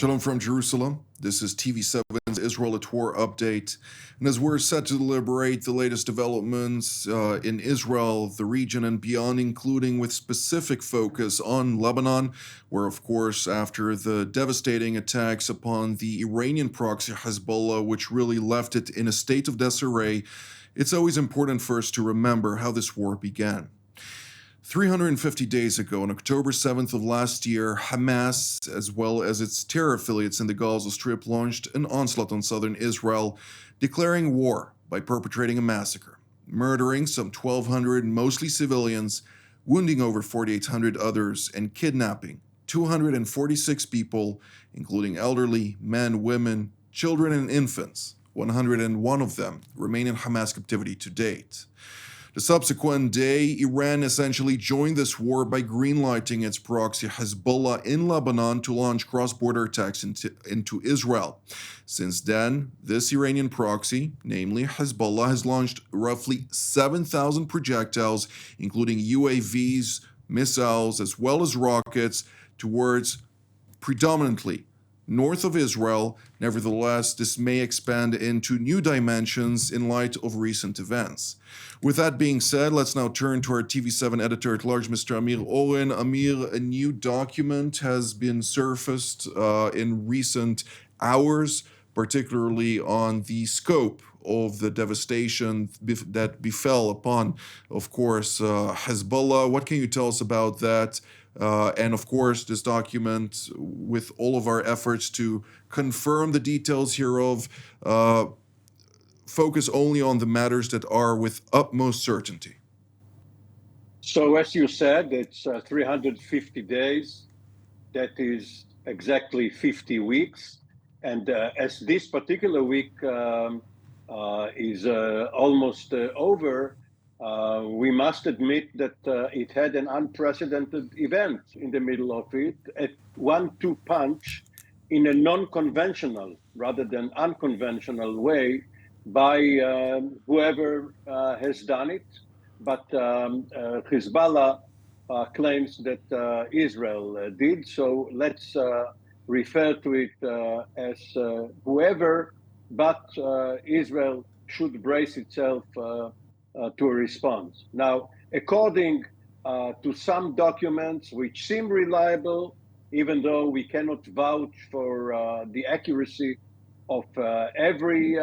Shalom from Jerusalem. This is TV7's Israel at War update. And as we're set to deliberate the latest developments in Israel, the region, and beyond, including with specific focus on Lebanon, where, of course, after the devastating attacks upon the Iranian proxy Hezbollah, which really left it in a state of disarray, it's always important for us to remember how this war began. 350 days ago, on October 7th of last year, Hamas, as well as its terror affiliates in the Gaza Strip, launched an onslaught on southern Israel, declaring war by perpetrating a massacre, murdering some 1,200 mostly civilians, wounding over 4,800 others, and kidnapping 246 people, including elderly, men, women, children, and infants. 101 of them remain in Hamas captivity to date. The subsequent day, Iran essentially joined this war by greenlighting its proxy Hezbollah in Lebanon to launch cross-border attacks into Israel. Since then, this Iranian proxy, namely Hezbollah, has launched roughly 7,000 projectiles, including UAVs, missiles, as well as rockets, towards predominantly north of Israel. Nevertheless, this may expand into new dimensions in light of recent events. With that being said, let's now turn to our TV7 editor-at-large, Mr. Amir Oren. Amir, a new document has been surfaced in recent hours, particularly on the scope of the devastation that befell upon, of course, Hezbollah. What can you tell us about that? And of course, this document, with all of our efforts to confirm the details hereof, focus only on the matters that are with utmost certainty. So as you said, it's 350 days. That is exactly 50 weeks. And as this particular week is almost over, we must admit that it had an unprecedented event in the middle of it, a 1-2 punch in a non-conventional rather than unconventional way by whoever has done it. But Hezbollah claims that Israel did, so let's refer to it as whoever, but Israel should brace itself to a response. Now, according to some documents which seem reliable, even though we cannot vouch for the accuracy of every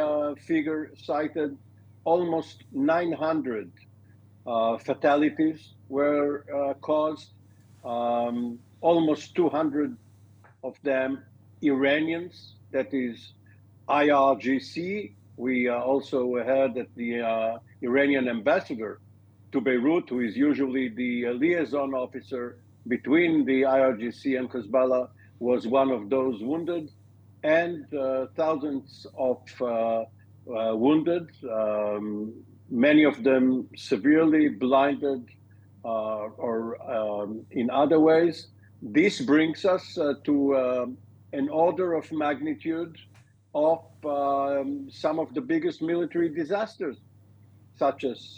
figure cited, almost 900 fatalities were caused, almost 200 of them Iranians, that is IRGC. We also heard that the Iranian ambassador to Beirut, who is usually the liaison officer between the IRGC and Hezbollah, was one of those wounded, and thousands of wounded, many of them severely blinded or in other ways. This brings us to an order of magnitude of some of the biggest military disasters, such as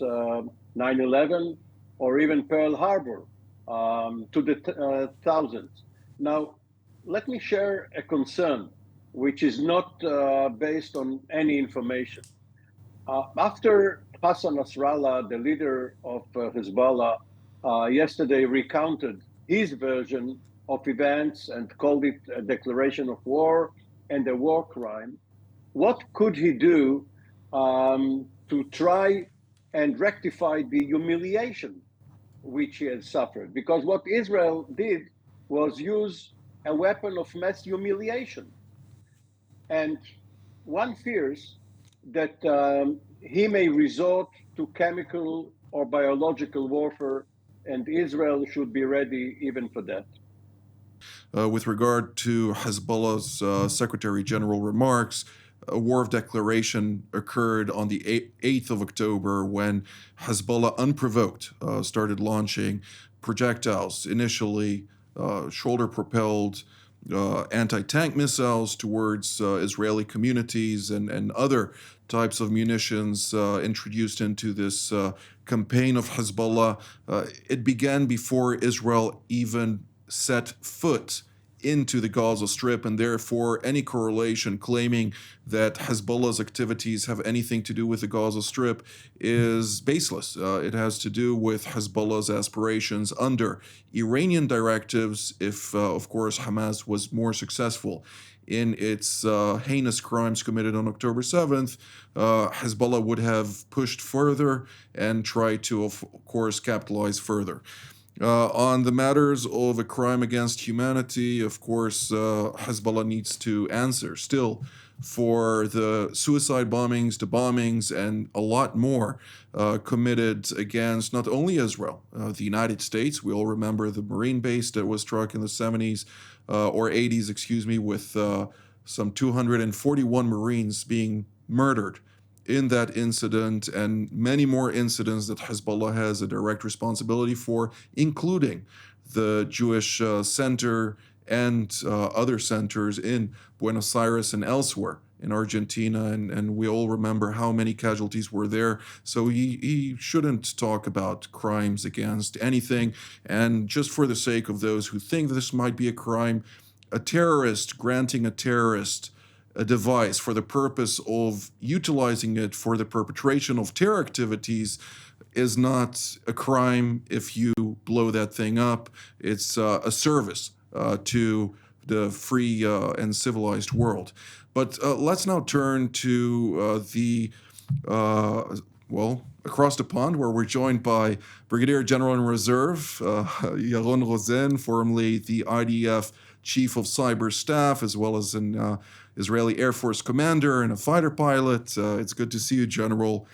9/11 or even Pearl Harbor, to the thousands. Now, let me share a concern which is not based on any information. After Hassan Nasrallah, the leader of Hezbollah, yesterday recounted his version of events and called it a declaration of war and a war crime, what could he do to try and rectify the humiliation which he had suffered? Because what Israel did was use a weapon of mass humiliation. And one fears that he may resort to chemical or biological warfare, and Israel should be ready even for that. With regard to Hezbollah's Secretary General remarks, a war of declaration occurred on the 8th of October when Hezbollah, unprovoked, started launching projectiles, initially shoulder-propelled anti-tank missiles towards Israeli communities and other types of munitions introduced into this campaign of Hezbollah. It began before Israel even set foot into the Gaza Strip, and therefore any correlation claiming that Hezbollah's activities have anything to do with the Gaza Strip is baseless. It has to do with Hezbollah's aspirations under Iranian directives if, of course, Hamas was more successful in its heinous crimes committed on October 7th, Hezbollah would have pushed further and tried to, of course, capitalize further. On the matters of a crime against humanity, of course, Hezbollah needs to answer still for the suicide bombings, the bombings, and a lot more committed against not only Israel, the United States. We all remember the Marine base that was struck in the 70s or 80s, excuse me, with some 241 Marines being murdered in that incident, and many more incidents that Hezbollah has a direct responsibility for, including the Jewish center and other centers in Buenos Aires and elsewhere in Argentina, and we all remember how many casualties were there. So he shouldn't talk about crimes against anything. And just for the sake of those who think this might be a crime, a terrorist granting a terrorist a device for the purpose of utilizing it for the perpetration of terror activities is not a crime if you blow that thing up. It's a service to the free and civilized world. But let's now turn to well, across the pond, where we're joined by Brigadier General in Reserve, Yaron Rosen, formerly the IDF Chief of Cyber Staff, as well as an Israeli Air Force commander and a fighter pilot. It's good to see you, General.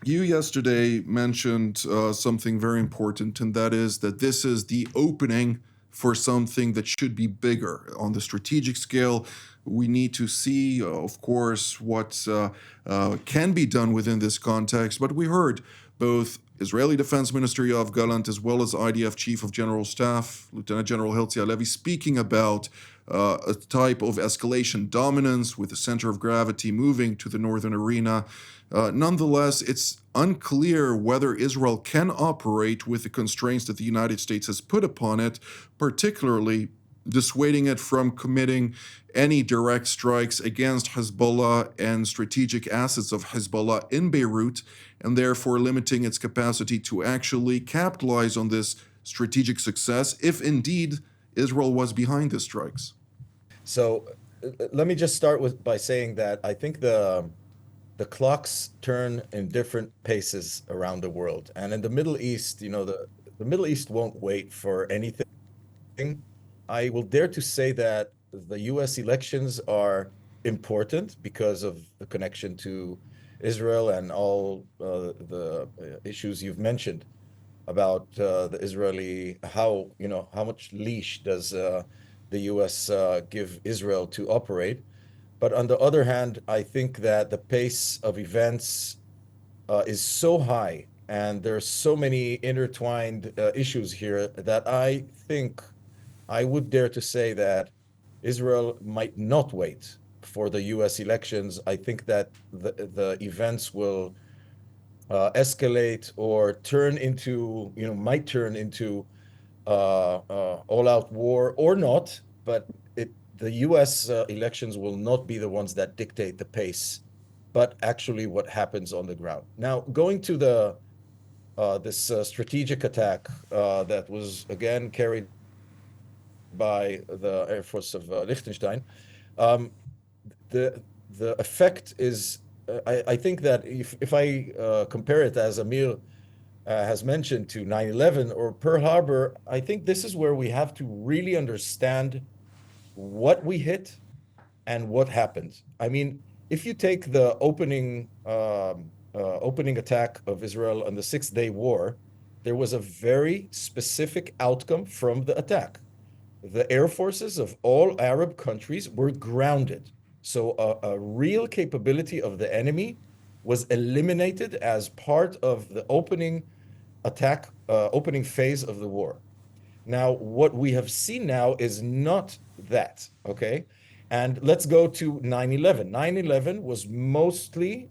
You yesterday mentioned something very important, and that is that this is the opening for something that should be bigger on the strategic scale. We need to see, of course, what can be done within this context. But we heard both Israeli Defense Minister Yoav Gallant as well as IDF Chief of General Staff, Lieutenant General Herzi Halevi, speaking about a type of escalation dominance with the center of gravity moving to the northern arena. Nonetheless, it's unclear whether Israel can operate with the constraints that the United States has put upon it, particularly dissuading it from committing any direct strikes against Hezbollah and strategic assets of Hezbollah in Beirut, and therefore limiting its capacity to actually capitalize on this strategic success if indeed Israel was behind the strikes. So let me just start by saying that I think the clocks turn in different paces around the world. And in the Middle East, the Middle East won't wait for anything. I will dare to say that the US elections are important because of the connection to Israel and all the issues you've mentioned about the Israeli, how much leash does the US give Israel to operate. But on the other hand, I think that the pace of events is so high and there are so many intertwined issues here that I think I would dare to say that Israel might not wait for the US elections. I think that the events will escalate or might turn into all-out war or not, but the US elections will not be the ones that dictate the pace, but actually what happens on the ground. Now, going to this strategic attack that was again carried by the Air Force of Liechtenstein, the effect is, I think that if I compare it, as Amir has mentioned, to 9/11 or Pearl Harbor, I think this is where we have to really understand what we hit and what happened. I mean, if you take the opening attack of Israel on the Six-Day War, there was a very specific outcome from the attack. The air forces of all Arab countries were grounded. So a real capability of the enemy was eliminated as part of the opening phase of the war. Now, what we have seen now is not that, okay? And let's go to 9/11. 9/11 was mostly,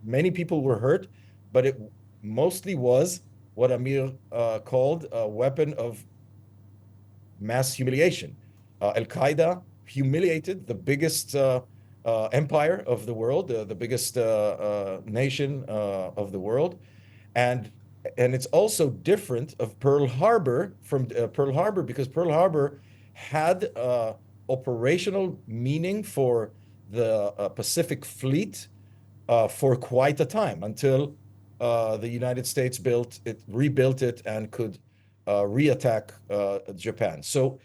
many people were hurt, but it mostly was what Amir called a weapon of mass humiliation. Al-Qaeda humiliated the biggest empire of the world, the biggest nation of the world, and it's also different of Pearl Harbor from Pearl Harbor because Pearl Harbor had operational meaning for the Pacific Fleet for quite a time until the United States rebuilt it, and could reattack Japan. So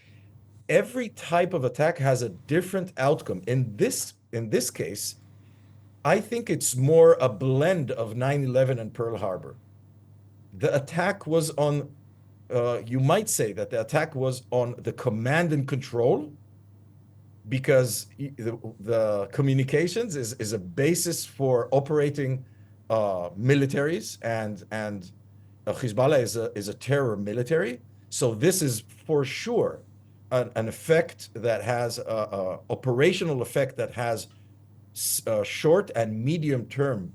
every type of attack has a different outcome. In this case, I think it's more a blend of 9/11 and Pearl Harbor. The attack was on, you might say that the attack was on the command and control, because the communications is a basis for operating militaries, and Hezbollah is a terror military. So this is for sure an effect that has a operational effect that has short and medium term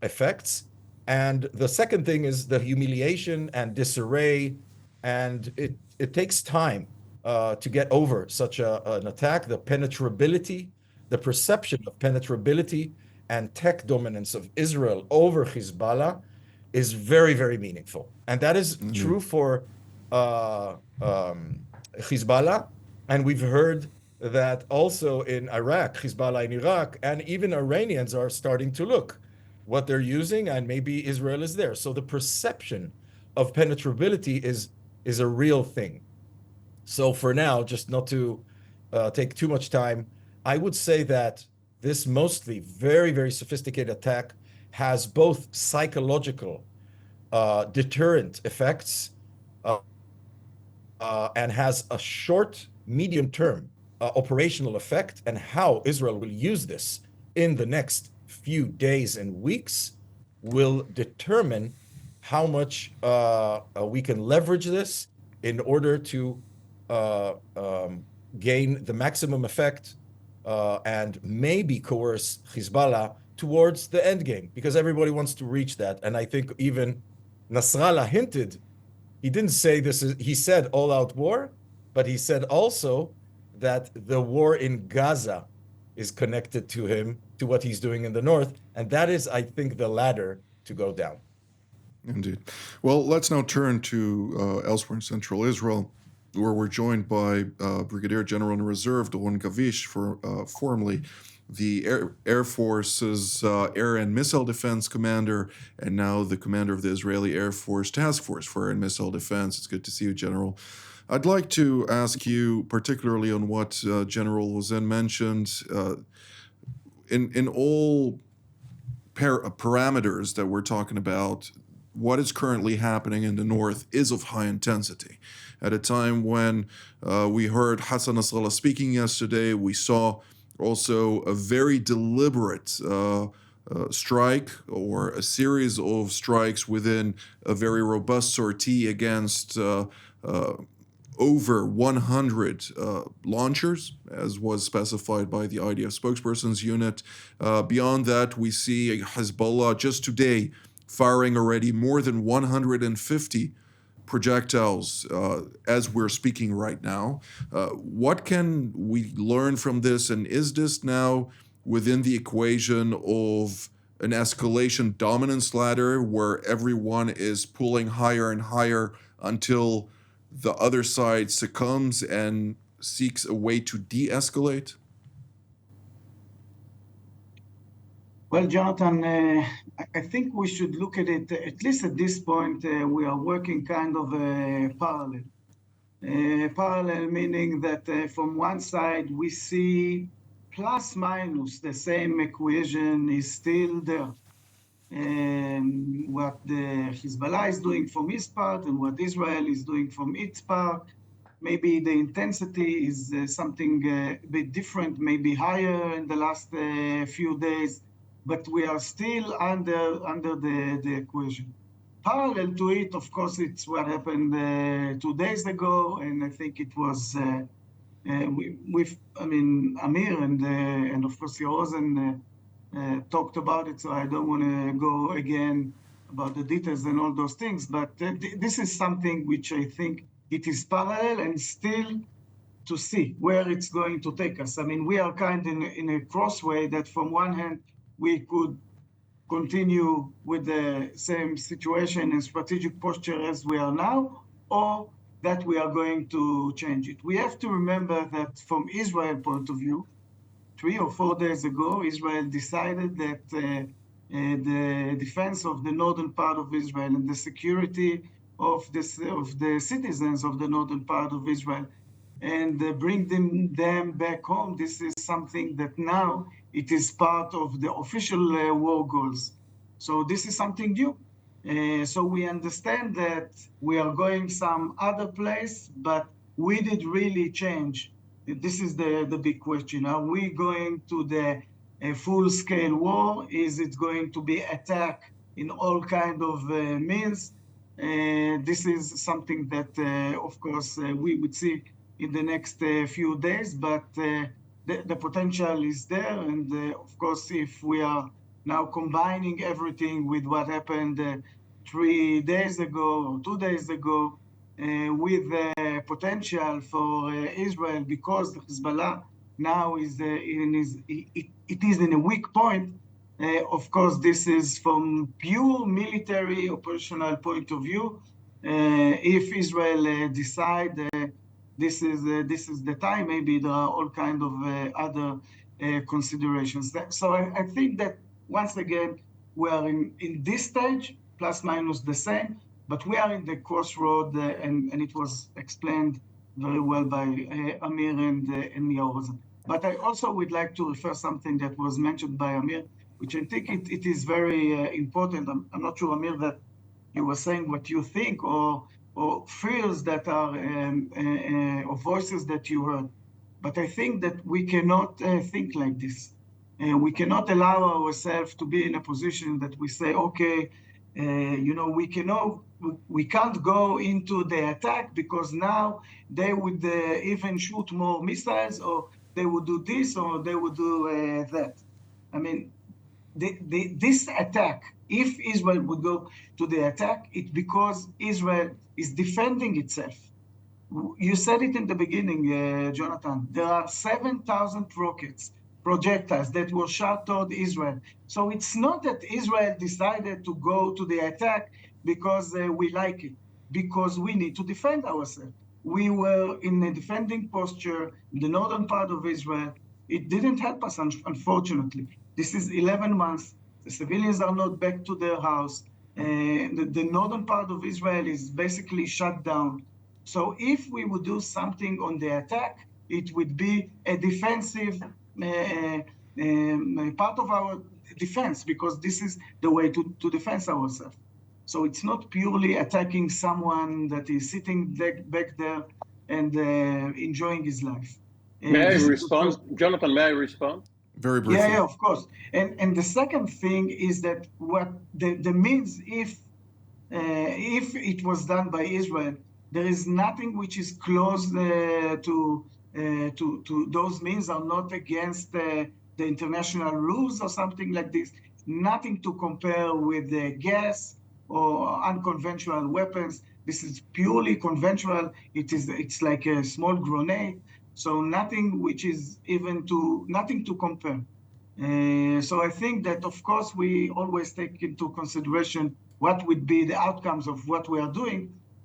effects. And the second thing is the humiliation and disarray, and it takes time to get over such an attack. The penetrability, the perception of penetrability and tech dominance of Israel over Hezbollah is very, very meaningful. And that is true for Hezbollah. And we've heard that also in Iraq, Hezbollah in Iraq, and even Iranians are starting to look what they're using, and maybe Israel is there. So the perception of penetrability is a real thing. So for now, just not to take too much time, I would say that this mostly very, very sophisticated attack has both psychological deterrent effects and has a short, medium term operational effect, and how Israel will use this in the next few days and weeks will determine how much we can leverage this in order to gain the maximum effect and maybe coerce Hezbollah towards the end game, because everybody wants to reach that. And I think even Nasrallah hinted, he didn't say he said all-out war, but he said also that the war in Gaza is connected to him, to what he's doing in the north. And that is, I think, the ladder to go down. Indeed. Well, let's now turn to elsewhere in central Israel, where we're joined by Brigadier General in Reserve Doron Gavish, formerly the Air Force's Air and Missile Defense Commander, and now the commander of the Israeli Air Force Task Force for Air and Missile Defense. It's good to see you, General. I'd like to ask you particularly on what General Rosen mentioned. In all parameters that we're talking about, what is currently happening in the north is of high intensity. At a time when we heard Hassan Nasrallah speaking yesterday, we saw also a very deliberate strike, or a series of strikes within a very robust sortie against over 100 launchers, as was specified by the IDF spokesperson's unit. Beyond that, we see Hezbollah just today firing already more than 150 projectiles as we're speaking right now. What can we learn from this, and is this now within the equation of an escalation dominance ladder where everyone is pulling higher and higher until the other side succumbs and seeks a way to de-escalate? Well, Jonathan, I think we should look at it, at least at this point, we are working kind of parallel. Parallel meaning that from one side, we see plus minus the same equation is still there. What the Hezbollah is doing from his part and what Israel is doing from its part. Maybe the intensity is something a bit different, maybe higher in the last few days, but we are still under the equation. Parallel to it, of course, it's what happened 2 days ago, and I think it was Amir and of course Rosen talked about it, so I don't want to go again about the details and all those things, but this is something which I think it is parallel and still to see where it's going to take us. I mean, we are kind of in a crossway that from one hand, we could continue with the same situation and strategic posture as we are now, or that we are going to change it. We have to remember that from Israel point of view, 3 or 4 days ago, Israel decided that the defense of the northern part of Israel and the security of the citizens of the northern part of Israel and bring them back home. This is something that now it is part of the official war goals. So this is something new. So we understand that we are going some other place, but we did really change. This is the big question. Are we going to the full-scale war? Is it going to be attack in all kind of means? This is something that, of course, we would see in the next few days, but the potential is there. And of course, if we are now combining everything with what happened 3 days ago or 2 days ago, with the potential for Israel, because the Hezbollah now is it is in a weak point. Of course, this is from pure military operational point of view. If Israel decide this is the time, maybe there are all kind of other considerations. So I think that once again we are in this stage, plus minus the same, but we are in the crossroad, and it was explained very well by Amir and Yaor. But I also would like to refer something that was mentioned by Amir, which I think it is very important. I'm not sure, Amir, that you were saying what you think or fears that are or voices that you heard. But I think that we cannot think like this. We cannot allow ourselves to be in a position that we say, okay, we can't go into the attack because now they would even shoot more missiles, or they would do this, or they would do that. I mean, this attack, if Israel would go to the attack, it's because Israel is defending itself. You said it in the beginning, Jonathan. There are 7,000 rockets, projectiles that were shot toward Israel. So it's not that Israel decided to go to the attack because we like it, because we need to defend ourselves. We were in a defending posture in the northern part of Israel. It didn't help us, unfortunately. This is 11 months. The civilians are not back to their house. The northern part of Israel is basically shut down. So if we would do something on the attack, it would be a defensive part of our defense, because this is the way to defend ourselves. So it's not purely attacking someone that is sitting back there and enjoying his life. May I respond? Jonathan, may I respond? Very briefly. Yeah, of course. And the second thing is that what the means, if it was done by Israel, there is nothing which is close to those means, are not against the international rules or something like this. Nothing to compare with gas or unconventional weapons. This is purely conventional. It's like a small grenade. So nothing which is nothing to compare. So I think that, of course, we always take into consideration what would be the outcomes of what we are doing,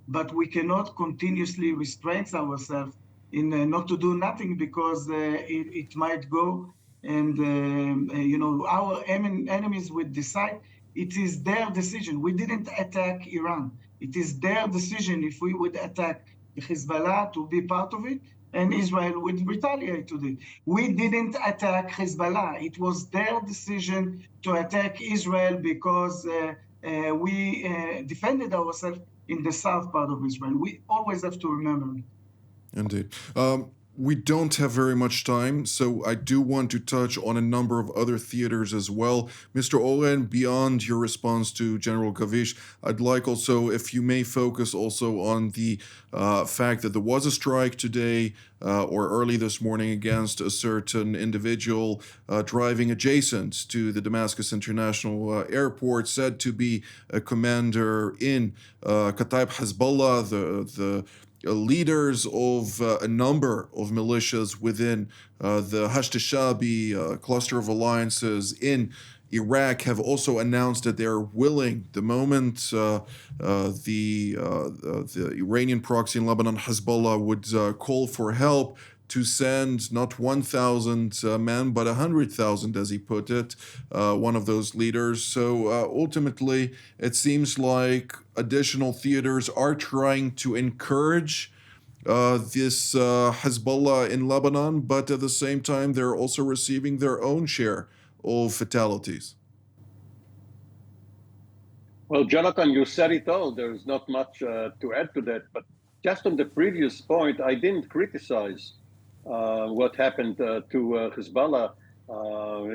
but we cannot continuously restrain ourselves in not to do nothing, because it might go and our enemies would decide. It is their decision. We didn't attack Iran. It is their decision if we would attack Hezbollah to be part of it, and Israel would retaliate to it. We didn't attack Hezbollah. It was their decision to attack Israel because we defended ourselves in the south part of Israel. We always have to remember it. Indeed. We don't have very much time, so I do want to touch on a number of other theaters as well. Mr. Oren, beyond your response to General Kavish, I'd like also, if you may focus also on the fact that there was a strike today or early this morning against a certain individual driving adjacent to the Damascus International Airport, said to be a commander in Kataib Hezbollah, the leaders of a number of militias within the Hashd Shabi cluster of alliances in Iraq have also announced that they're willing, the moment the Iranian proxy in Lebanon, Hezbollah, would call for help, to send not 1,000 men, but 100,000, as he put it, one of those leaders. So ultimately, it seems like additional theaters are trying to encourage this Hezbollah in Lebanon, but at the same time, they're also receiving their own share of fatalities. Well, Jonathan, you said it all. There's not much to add to that. But just on the previous point, I didn't criticize what happened to Hezbollah.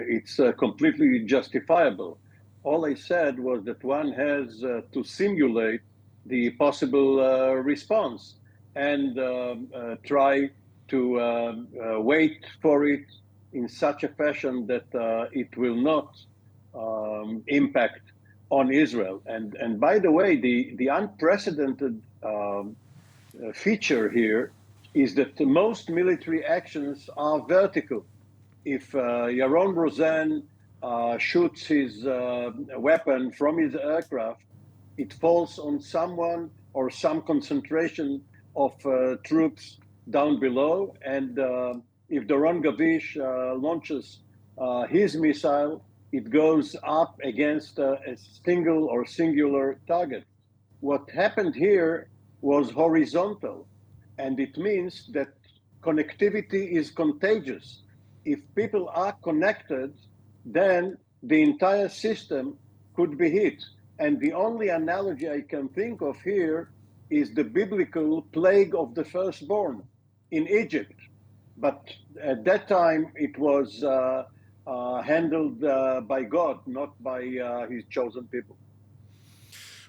It's completely justifiable. All I said was that one has to simulate the possible response and try to wait for it in such a fashion that it will not impact on Israel. And by the way, the unprecedented feature here is that most military actions are vertical. If Yaron Rosen shoots his weapon from his aircraft, it falls on someone or some concentration of troops down below. And if Doron Gavish launches his missile, it goes up against a single or singular target. What happened here was horizontal, and it means that connectivity is contagious. If people are connected, then the entire system could be hit. And the only analogy I can think of here is the biblical plague of the firstborn in Egypt. But at that time, it was handled by God, not by his chosen people.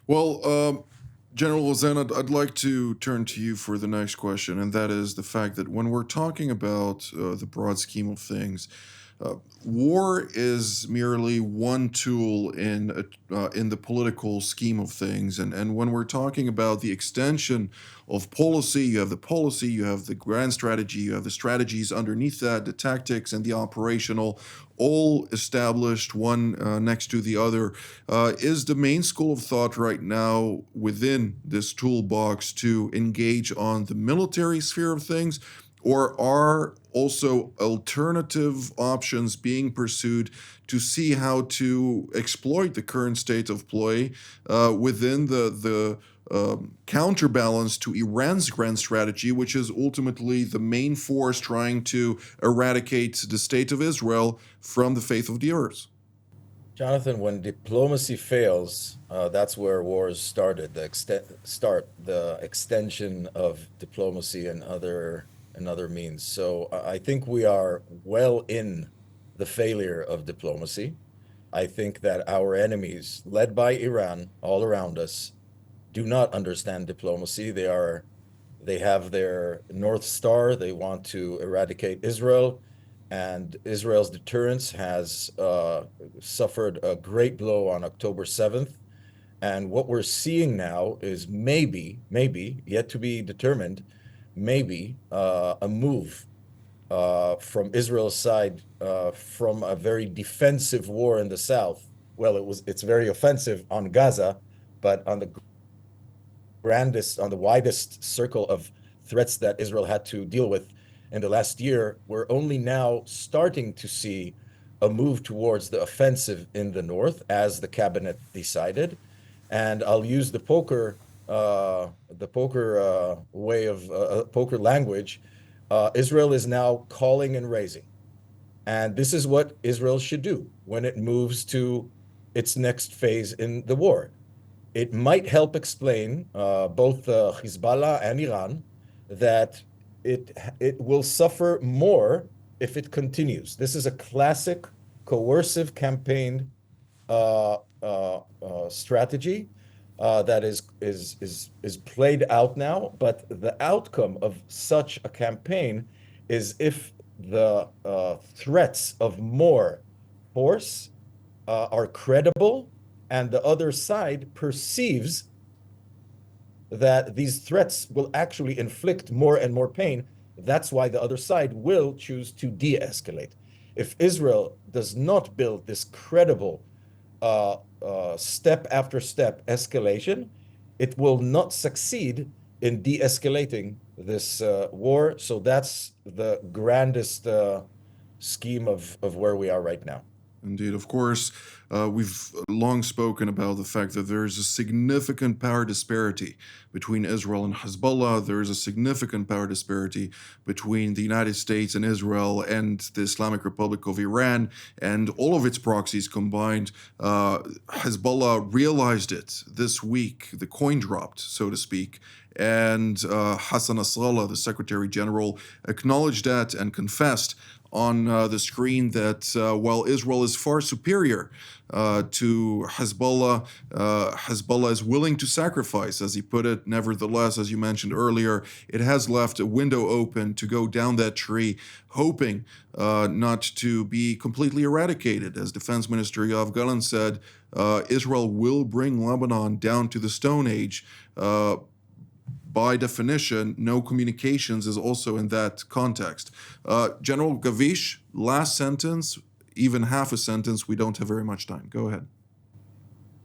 Well, General Rosen, I'd like to turn to you for the next question, and that is the fact that when we're talking about the broad scheme of things, war is merely one tool in the political scheme of things, and when we're talking about the extension of policy, you have the policy, you have the grand strategy, you have the strategies underneath that, the tactics and the operational, all established one next to the other. Is the main school of thought right now within this toolbox to engage on the military sphere of things? Or are also alternative options being pursued to see how to exploit the current state of play within the counterbalance to Iran's grand strategy, which is ultimately the main force trying to eradicate the state of Israel from the face of the earth? Jonathan, when diplomacy fails, that's where wars started. The extension of diplomacy and other means. So I think we are well in the failure of diplomacy. I think that our enemies, led by Iran, all around us, do not understand diplomacy. They have their North Star. They want to eradicate Israel, and Israel's deterrence has suffered a great blow on October 7th. And what we're seeing now is maybe, yet to be determined, maybe a move from Israel's side from a very defensive war in the south. Well, it's very offensive on Gaza, but on the widest circle of threats that Israel had to deal with in the last year, we're only now starting to see a move towards the offensive in the north, as the cabinet decided. And I'll use the poker way of poker language. Israel is now calling and raising. And this is what Israel should do when it moves to its next phase in the war. It might help explain both Hezbollah and Iran that it will suffer more if it continues. This is a classic coercive campaign strategy that is played out now. But the outcome of such a campaign is if the threats of more force are credible, and the other side perceives that these threats will actually inflict more and more pain. That's why the other side will choose to de-escalate. If Israel does not build this credible step after step escalation, it will not succeed in de-escalating this war. So that's the grandest scheme of where we are right now. Indeed. Of course, we've long spoken about the fact that there is a significant power disparity between Israel and Hezbollah. There is a significant power disparity between the United States and Israel and the Islamic Republic of Iran and all of its proxies combined. Hezbollah realized it this week. The coin dropped, so to speak. And Hassan Nasrallah, the Secretary General, acknowledged that and confessed on the screen that while Israel is far superior to Hezbollah, Hezbollah is willing to sacrifice, as he put it. Nevertheless, as you mentioned earlier, it has left a window open to go down that tree, hoping not to be completely eradicated. As Defense Minister Yoav Gallant said, Israel will bring Lebanon down to the Stone Age. By definition, no communications is also in that context. General Gavish, last sentence, even half a sentence, we don't have very much time. Go ahead.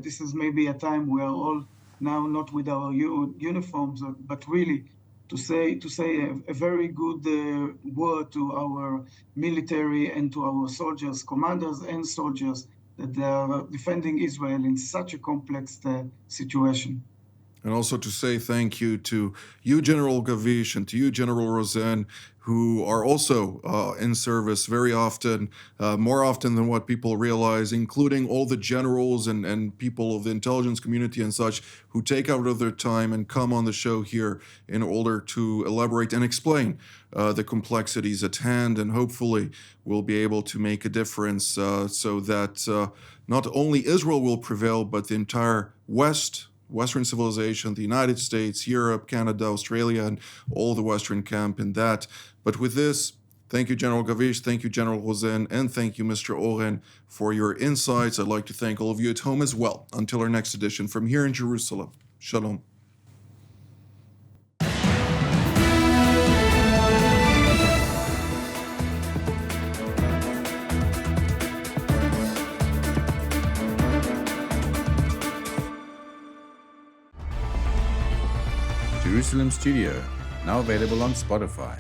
This is maybe a time we are all now not with our uniforms, but really to say a very good word to our military and to our soldiers, commanders and soldiers, that they are defending Israel in such a complex situation. And also to say thank you to you, General Gavish, and to you, General Rosen, who are also in service very often, more often than what people realize, including all the generals and people of the intelligence community and such who take out of their time and come on the show here in order to elaborate and explain the complexities at hand. And hopefully we'll be able to make a difference so that not only Israel will prevail, but the entire Western civilization, the United States, Europe, Canada, Australia, and all the Western camp in that. But with this, thank you, General Gavish, thank you, General Rosen, and thank you, Mr. Oren, for your insights. I'd like to thank all of you at home as well. Until our next edition from here in Jerusalem. Shalom. Jerusalem Studio, now available on Spotify.